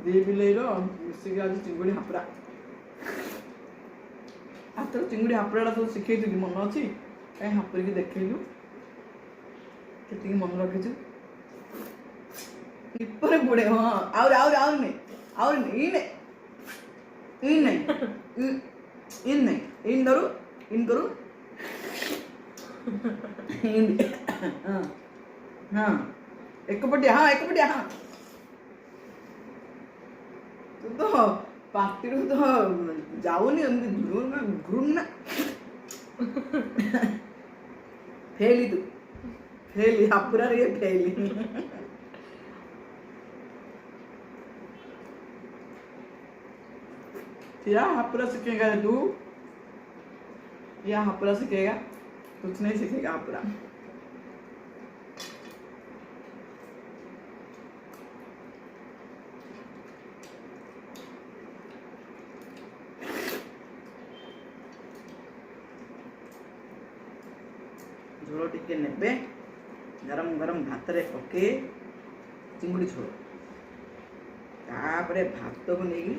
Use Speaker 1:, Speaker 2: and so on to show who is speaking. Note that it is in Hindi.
Speaker 1: दी बिलेर मिसिक आज चिंगुड़ी हापरा हाथ चिंगुड़ी हापड़ा तो शिखे मन अच्छी कहीं हापरिक देखलु के मन रखी इपर बुड़े हाँ आउने इन धरू इन करू हाँ एक पटिया हाँ तू तो पार्टी तो जाऊनी घूमना फेली तू फेली हापुरा रे फेली या हापुरा सीखेगा तू या हापुरा सीखेगा कुछ नहीं सीखेगा हापुरा झोल टिके नेबे गरम गरम भात रे पके चिंगुड़ी झोल तापरे भात को नहीं